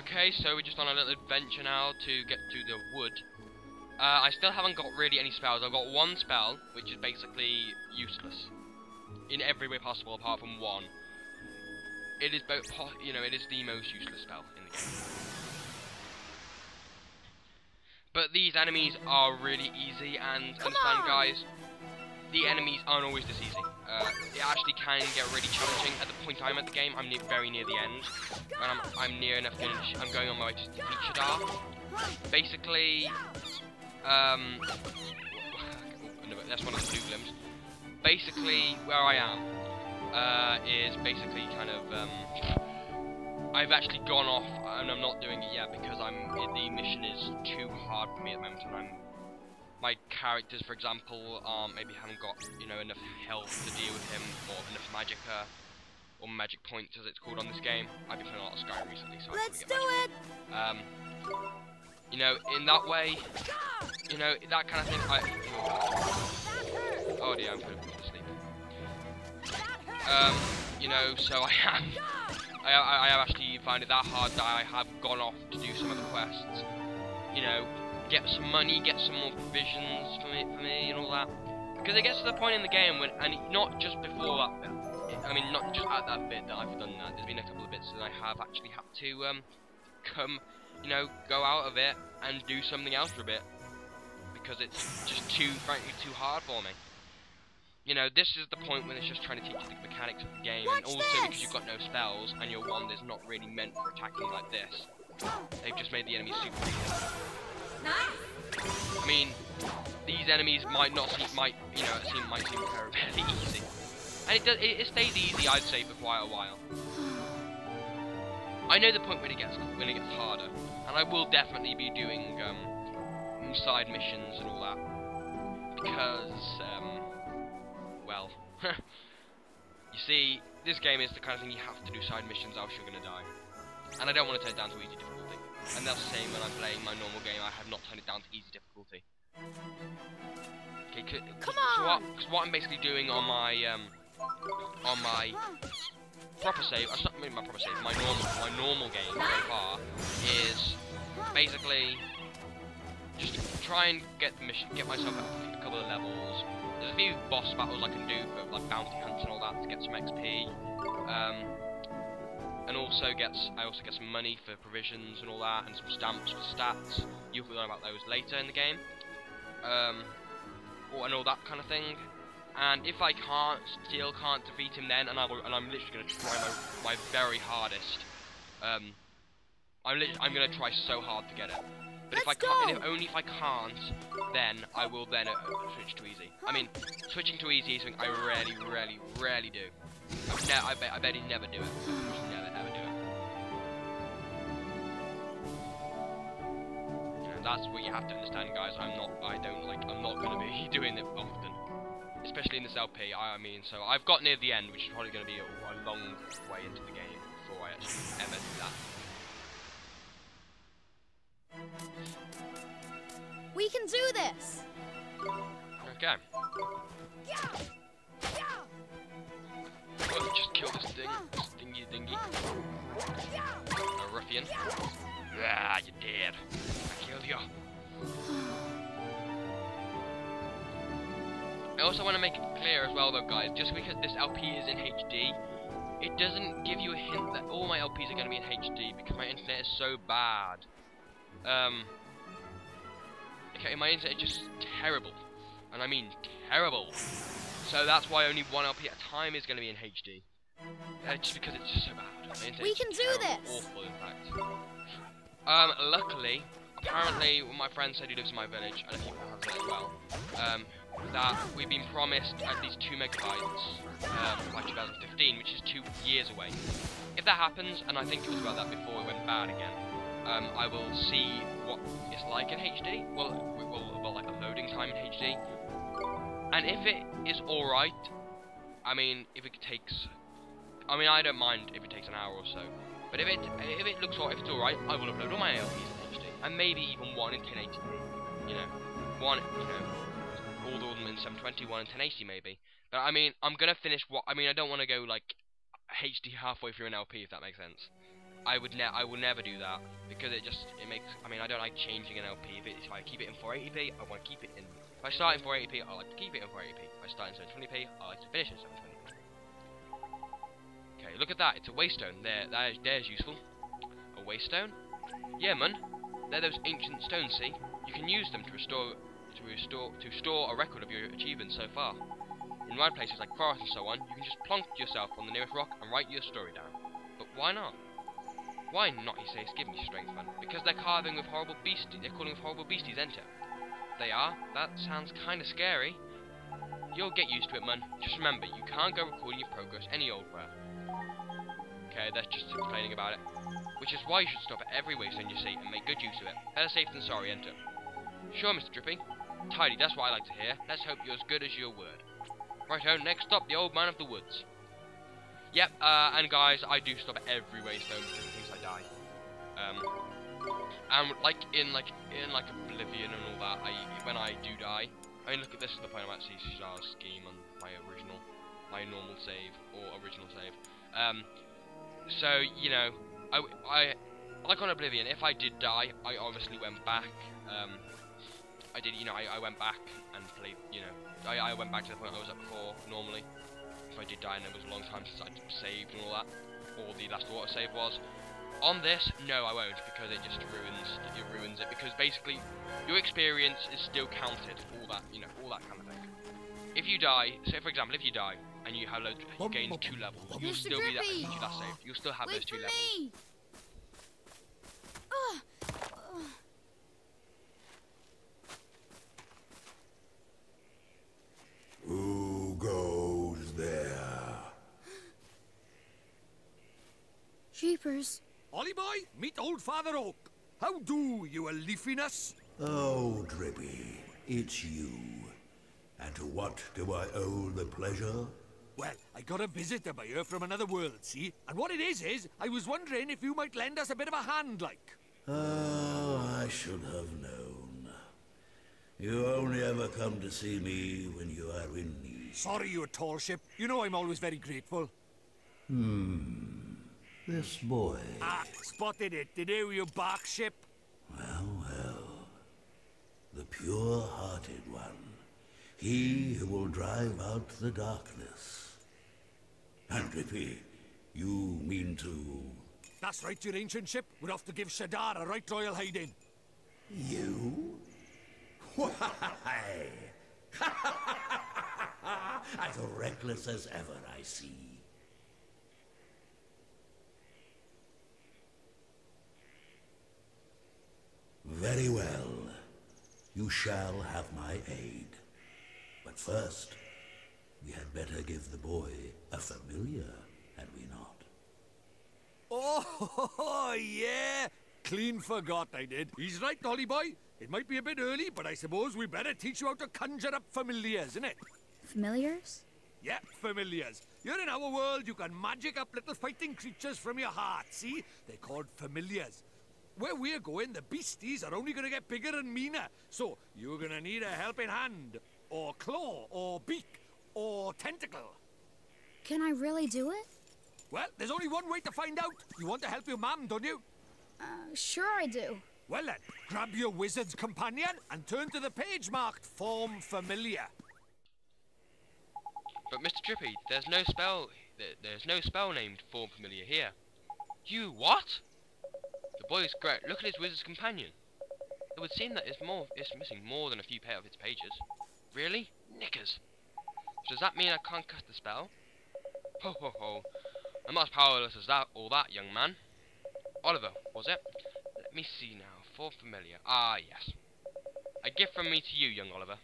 Okay, so we're just on a little adventure now to get to the wood. I still haven't got really any spells. I've got one spell, which is basically useless. In every way possible, apart from one. It is both, it is the most useless spell in the game. But these enemies are really easy, and understand, guys, the enemies aren't always this easy. It actually can get really challenging. At the point I'm at the game, I'm very near the end, and I'm near enough. I'm going on my way to defeat Shadar. Basically, that's one of the blue glims. Basically, where I am is basically kind of. I've actually gone off, and I'm not doing it yet because the mission is too hard for me at the moment, and my characters, for example, maybe haven't got enough health to deal with him, or enough magicka, or magic points as it's called on this game. I've been playing a lot of Skyrim recently, so Let's do it. In that way, that kind of thing. Oh dear, I'm going to sleep. So I have actually found it that hard that I have gone off to do some of the quests. Get some money, get some more provisions for me and all that. Because it gets to the point in the game when, and not just before that bit, not just at that bit that I've done that, there's been a couple of bits that I have actually had to, go out of it and do something else for a bit. Because it's just frankly too hard for me. This is the point when it's just trying to teach you the mechanics of the game, and also because you've got no spells, and your wand is not really meant for attacking like this. They've just made the enemies super easy. I mean, these enemies might seem fairly easy, and it stays easy, I'd say, for quite a while. I know the point when it gets harder, and I will definitely be doing side missions and all that, because well, you see, this game is the kind of thing you have to do side missions, else you're gonna die, and I don't want to turn it down to easy difficulty. And that's the same when I'm playing my normal game. I have not turned it down to easy difficulty. Okay, come on. So what I'm basically doing on my proper save, not maybe my proper save, my normal game so far is basically just try and get myself a couple of levels. There's a few boss battles I can do for like bounty hunts and all that to get some XP. And also I also get some money for provisions and all that, and some stamps for stats. You'll learn about those later in the game, and all that kind of thing. And if I still can't defeat him then, and I'm literally going to try my very hardest. I'm going to try so hard to get it. But if I can't, only if I can't, then I will switch to easy. I mean, switching to easy is something I rarely do. I bet he'd never do it. Never ever do it. That's what you have to understand, guys. I'm not gonna be doing it often. Especially in this LP, so I've got near the end, which is probably gonna be a long way into the game before I actually ever do that. We can do this! Okay. Well, just kill this dingy. A ruffian. Ah, you're dead. I killed you. I also want to make it clear as well, though, guys, just because this LP is in HD, it doesn't give you a hint that all my LPs are going to be in HD, because my internet is so bad. Okay, my internet is just terrible. And I mean terrible. So that's why only one LP at a time is going to be in HD. Just because it's just so bad. We can do this! Awful, in fact. Luckily, apparently, my friend said he lives in my village, and I think that has it as well, that we've been promised at least 2 megabytes by 2015, which is 2 years away. If that happens, and I think it was about that before it went bad again, I will see what it's like in HD. Well, like the loading time in HD. And if it is alright, I don't mind if it takes an hour or so. But if it's alright, I will upload all my LPs in HD. And maybe even one in 1080p. All of them in 720, one in 1080 maybe. But I'm gonna finish I don't want to go like HD halfway through an LP, if that makes sense. I will never do that because it makes. I mean, I don't like changing an LP. If I keep it in 480p, I want to keep it in. If I start in 480p, I like to keep it in 480p. If I start in 720p, I like to finish in 720p. Okay, look at that. It's a waystone. There's useful. A waystone? Yeah, man. They're those ancient stones. See, you can use them to store a record of your achievements so far. In ride places like forests and so on, you can just plonk yourself on the nearest rock and write your story down. But why not? Why not, he says, give me strength, man. Because they're carving with horrible beasties. They're calling with horrible beasties, enter. They are? That sounds kinda scary. You'll get used to it, man. Just remember, you can't go recording your progress any old where. Okay, they're just complaining about it. Which is why you should stop at every waystone you see and make good use of it. Better safe than sorry, enter. Sure, Mr. Drippy. Tidy, that's what I like to hear. Let's hope you're as good as your word. Righto, next stop, the old man of the woods. Yep, and guys, I do stop at every waystone just in case I die. And like in Oblivion and all that, when I do die, I mean, look at this is the point I'm actually scheme on my normal save or original save. So you know, I like on Oblivion, if I did die, I obviously went back. I did, you know, I went back and played, you know, I went back to the point I was at before, normally. If I did die and it was a long time since I saved and all that, or the last water save was. On this, no I won't, because it just ruins it, because basically, your experience is still counted, all that, you know, all that kind of thing. If you die, say for example, if you die, and you have you gain 2 levels, you'll still be that saved, you'll still have those 2 levels. Who goes there? Jeepers. Ollie boy, meet old Father Oak. How do, you a leafiness? Oh, Drippy, it's you. And to what do I owe the pleasure? Well, I got a visitor by here from another world, see? And what it is, I was wondering if you might lend us a bit of a hand, like. Oh, I should have known. You only ever come to see me when you are in need. Sorry, you tall ship. You know I'm always very grateful. This boy. Ah, spotted it. Did you bark ship? Well, well. The pure-hearted one. He who will drive out the darkness. And Drippy, you mean to... That's right, your ancient ship. We're off to give Shadar a right royal hiding. You? Why? As reckless as ever, I see. Very well. You shall have my aid. But first, we had better give the boy a familiar, had we not? Oh, yeah. Clean forgot I did. He's right, Ollie boy. It might be a bit early, but I suppose we better teach you how to conjure up familiars, innit? Familiars? Yeah, familiars. Here in our world, you can magic up little fighting creatures from your heart, see? They're called familiars. Where we're going, the beasties are only going to get bigger and meaner. So, you're going to need a helping hand, or claw, or beak, or tentacle. Can I really do it? Well, there's only one way to find out. You want to help your mum, don't you? Sure I do. Well then, grab your wizard's companion and turn to the page marked Form Familiar. But Mr. Drippy, there's no spell named Form Familiar here. You what? The boy is great. Look at his wizard's companion. It would seem that it's missing more than a few of its pages. Really? Knickers. So does that mean I can't cast the spell? Ho ho ho. I'm not as powerless as all that, young man. Oliver, was it? Let me see now. For familiar. Ah, yes. A gift from me to you, young Oliver.